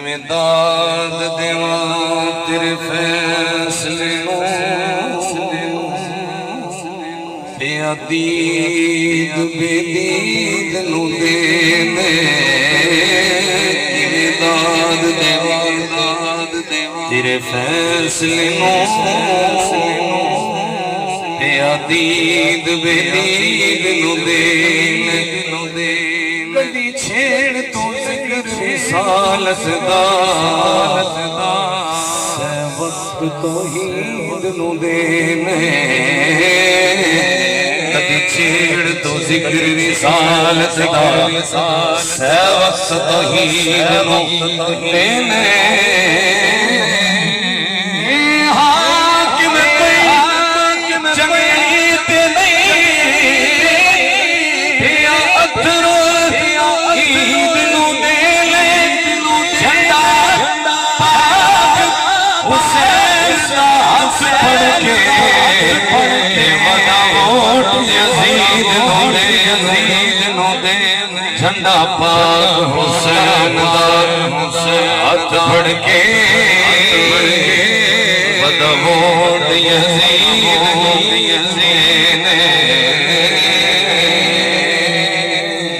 میں داد دیواں تیرے فیصلے نو بے عدید بے دید نو دینے میں داد دیواں تیرے فیصلے نو بے عدید بے دید نو دینے کدی چھیڑ تو ذکر رسالت دا سے وقت توحید نو دینے کدی چھیڑ تو ذکر رسالت دا سے وقت توحید نو دینے جھنڈا پاک حسین دار ہاتھ بڑھ کے بدوٹ یزید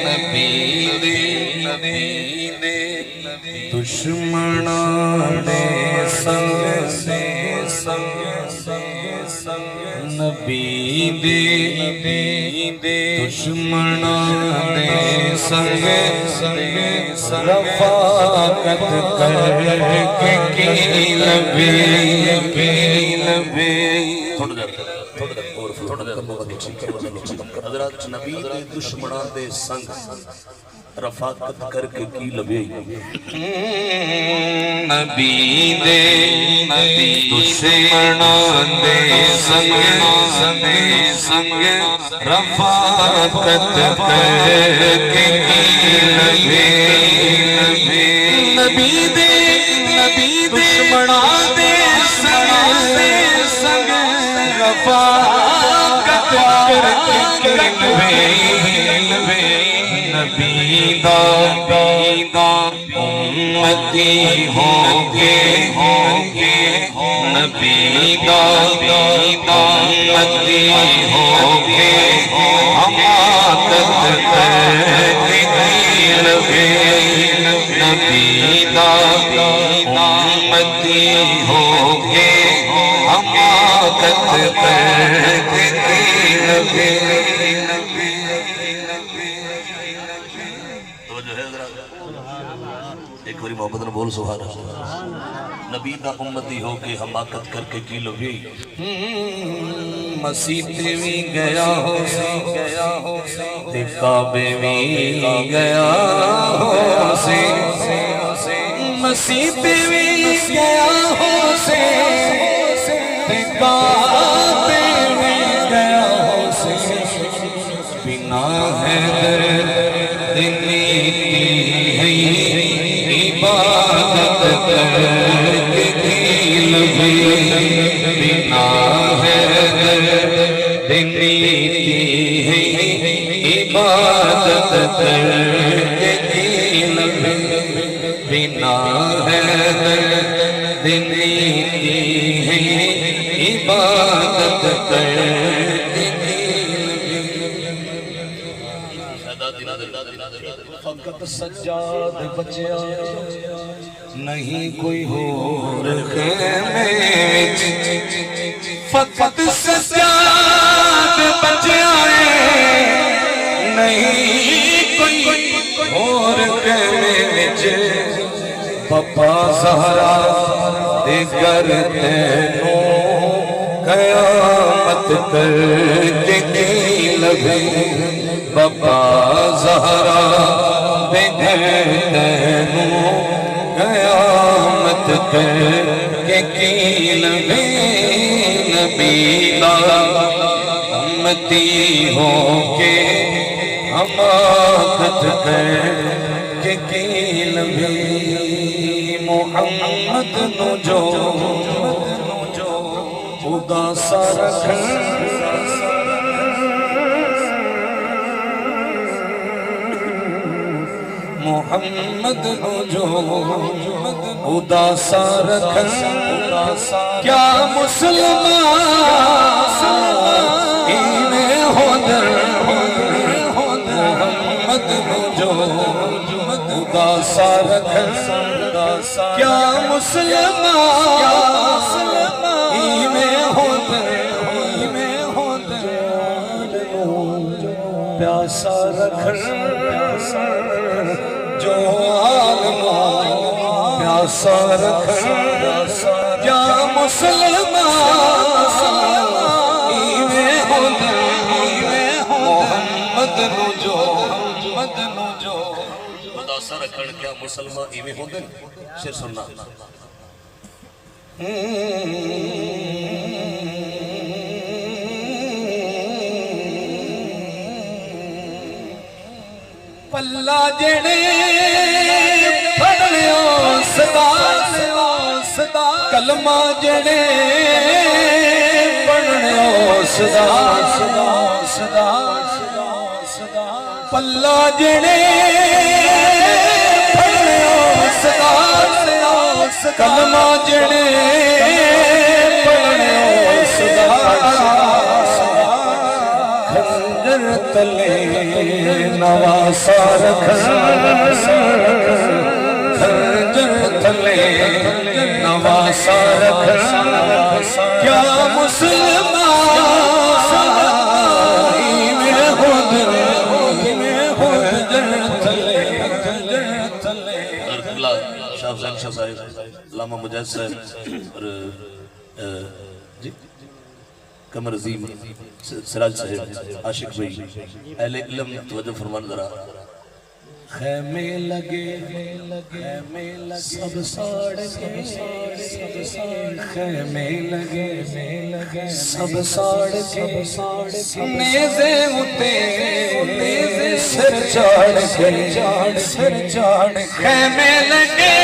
نبی دے دشمناں دے سنگ نبی دے دشمناں دے سنگ رفاقت کر کے کی لبے حضرات نبی دے دشمناں دے سنگ رفاقت کر کے کی لبے نبی دے دشمناں دے سنگ رفاقت کر کے کی لبے نبی دے دشمناں دے سنگ رفاقت کر کے کی لبے نبی دا امتی ہو کے نبی دا امتی ہو کے حماقت کر کے کی لبے نبی دا امتی ہو کے حماقت کر کے کی لبے ایک باری محمد نے بول سبحان اللہ نبی دا امتی ہو کے حماقت کر کے کی لبے مسیح تے بھی گیا ہو تے کعبے بھی گیا ہو مسیح تے بھی گیا ہو تے کعبے بھی گیا ہو بنا حیدر دنی عبادت کر کے کی لبے بنا حیدر دنی عبادت کر کے کی لبے بنا حیدر دنی عبادت کر فقط سجاد بچیا نہیں کوئی اور خیمے فقط سجاد بچیا نہیں کوئی اور خیمے پپا زہرا دے گر تینوں قیامت کر کے کی لبے پپا زہرا دے گر تینوں قیامت کر کے کی لبے نبی دا امتی ہو کے حماقت کر کے کی لبے محمد نو جو خدا سا رکھن محمد نو جو اداسا رکھن کیا مسلمان ایویں ہوندن محمد نو جو اداسا رکھن کیا مسلمان ایویں ہوندن پیاسا رکھن جو عالموں پیاسا رکھن کیا مسلمان ایویں ہوندن محمد نو جو اداسا رکھن کیا مسلمان ایویں ہوندن شیر سننا پلا جڑے پڑھنیو صدا کلمہ جڑے پڑھنیو صدا پلا جڑے پڑھنیو صدا کلمہ جڑے پڑھنیو صدا خنجر تلے نواسا رکھن خنجر تلے نواسا رکھن کیا مسلمان ایویں ہوندن خنجر تلے اللہ شاہ حسین شاہ صاحب علامہ مجاہد صاحب اور قمر عظیم سراج صاحب عاشق بھائی اہل علم توجہ فرمان ذرا خیمے لگے سب ساڑ کے خیمے لگے سب ساڑ کے نیزے اتے سر چاڑ خیمے لگے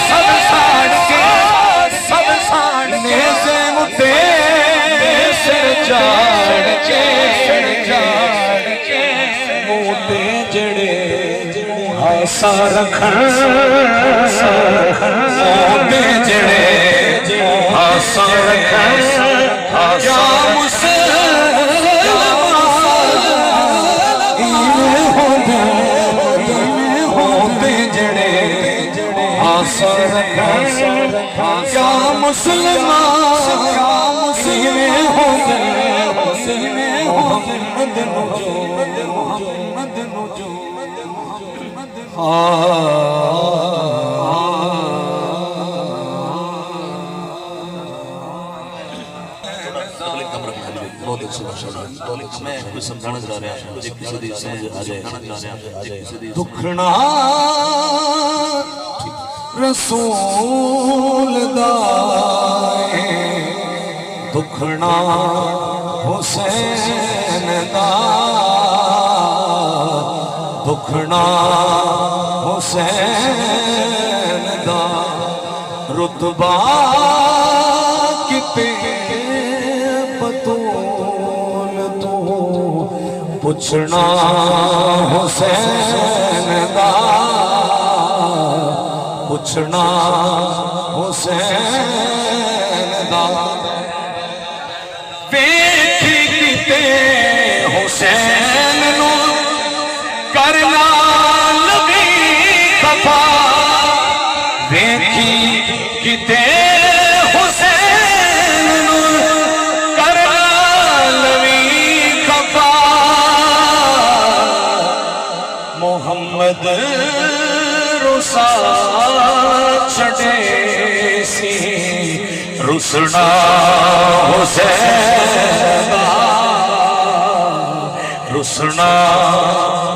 سب ساڑ کے نیزے اتے سر چاڑ کے موتے جڑے آسا رکھن موتے جڑے آسا رکھن کیا مسلمان ایویں ہوندن موتے جڑے آسا رکھن کیا مسلمان ایویں ہوندن محمد نو جو میں کچھ سمجھانا چاہ رہا ہوں ایک کسی دی سمجھ آ جائے دکھنا رسول دا دکھنا حسین دا دکھنا حسین دا رتبہ کتے بطول تو پوچھنا حسین دا پوچھنا حسین دا ویکھی کتے حسین نو کرنا لگی خفا ویکھی کتے حسین نو کرنا لگی خفا محمد رسا چھڑے سی رسنا حسین رسنا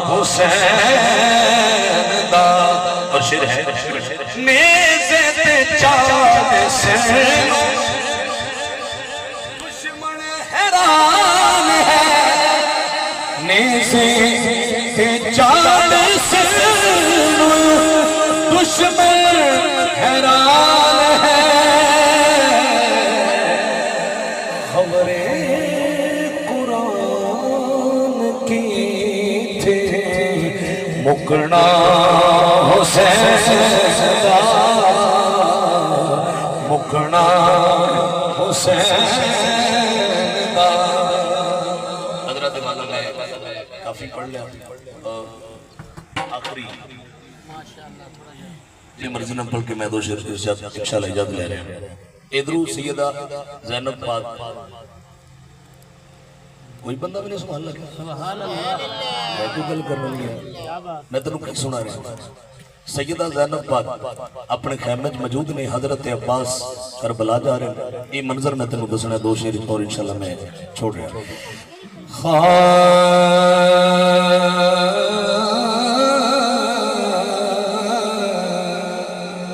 حسین دا اور شیر ہے نیزے تے چاند سے دشمن حیران ہے نیزے تے چاند سے دشمن حیران ہے خبریں قرآن کی تھے مکھنا حسین دا مکھنا حسین دا حضرت مولانا نے کافی پڑھ لیا آخری یہ مرضی نہ پڑھ کے میں دو شعر انشاءاللہ اجازت لے رہے ہیں ادھرو سیدہ زینب پاک کوئی بندہ بھی نہیں سبحان اللہ سبحان اللہ میں تو گل کرنا نہیں ہے میں تنوں کچھ سنا رہا ہوں سیدہ زینب پاک اپنے خیمے میں موجود نہیں حضرت عباس کربلا جا رہے ہیں یہ منظر میں تنوں دسنا دو شعر اور انشاءاللہ میں چھوڑ رہا ہوں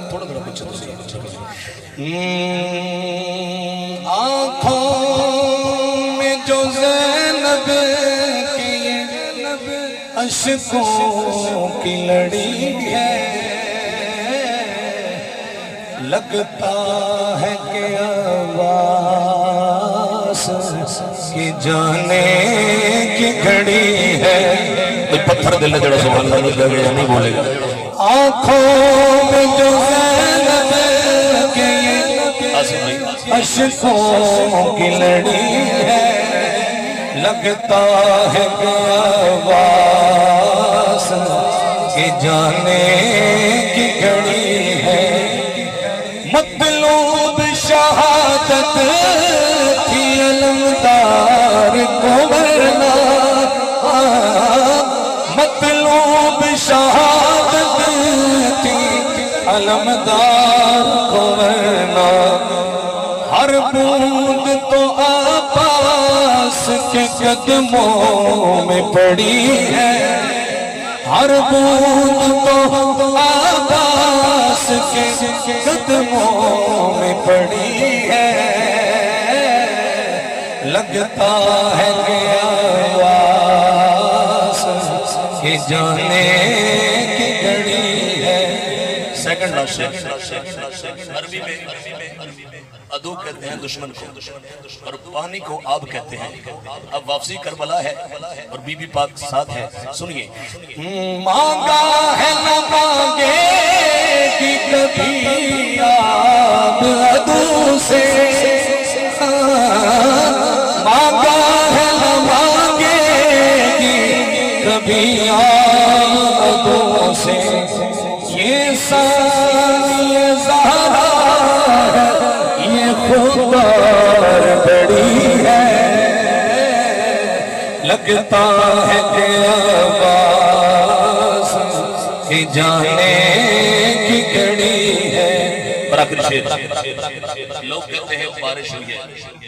تھوڑا تھوڑا پیچھے تو صحیح آنکھوں میں جو زینب کی اشکوں کی لڑی ہے لگتا ہے کہ آواز کی جانے کی گھڑی ہے پتھر دل نے جڑا سبحان اللہ نہیں بولے گا آنکھوں میں جو زینب کی اشکوں کی لڑی ہے لگتا ہے کہ آواز کی جانے کی گھڑی ہے مطلوب شہادت تھی علمدار کو ورنہ مطلوب شہادت تھی علمدار کو ورنہ ہر بوند تو عباس کے قدموں میں پڑی ہے ہر بوند تو عباس کے قدموں میں پڑی ہے لگتا ہے کہ آواز کے جانے کی گھڑی ہے سیکنڈ لاسٹ عربی میں ادو کہتے ہیں دشمن کو اور پانی کو آب کہتے ہیں اب واپسی کربلا ہے اور بی بی پاک ساتھ ہے سنیے مانگا ہے نہ مانگے گی کبھی آب ادو سے مانگا ہے نہ مانگے گی کبھی آب ادو سے یہ ثانی زہرا ہے یہ خوددار بڑی ہے لگتا ہے کہ آواز کی جانے کی گھڑی ہے اور آخری شعر لوگ کہتے ہیں بارش ہوئی ہے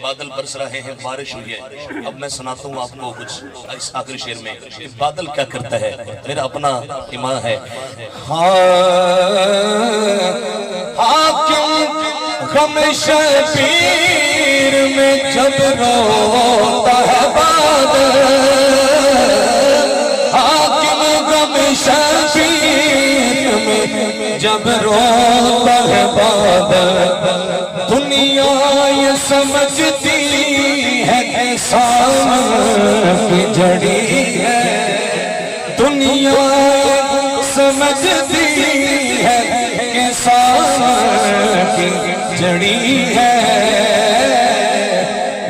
بادل برس رہے ہیں بارش ہوئی ہے اب میں سناتا ہوں آپ کو کچھ اس آخری شعر میں بادل کیا کرتا ہے میرا اپنا ایمان ہے حاکم غم شبیر میں جب روتا ہے بادل حاکم غم شبیر میں جب روتا ہے بادل دنیا یہ سمجھتی ہے کہ سامن کی جڑی ہے دنیا سمجھتی ہے کہ سامن کی جڑی ہے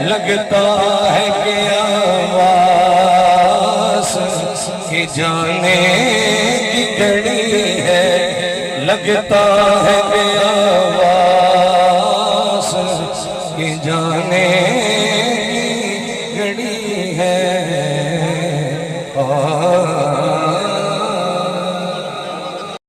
لگتا ہے کہ آواز کی جانے کی گھڑی ہے لگتا ہے کہ آواز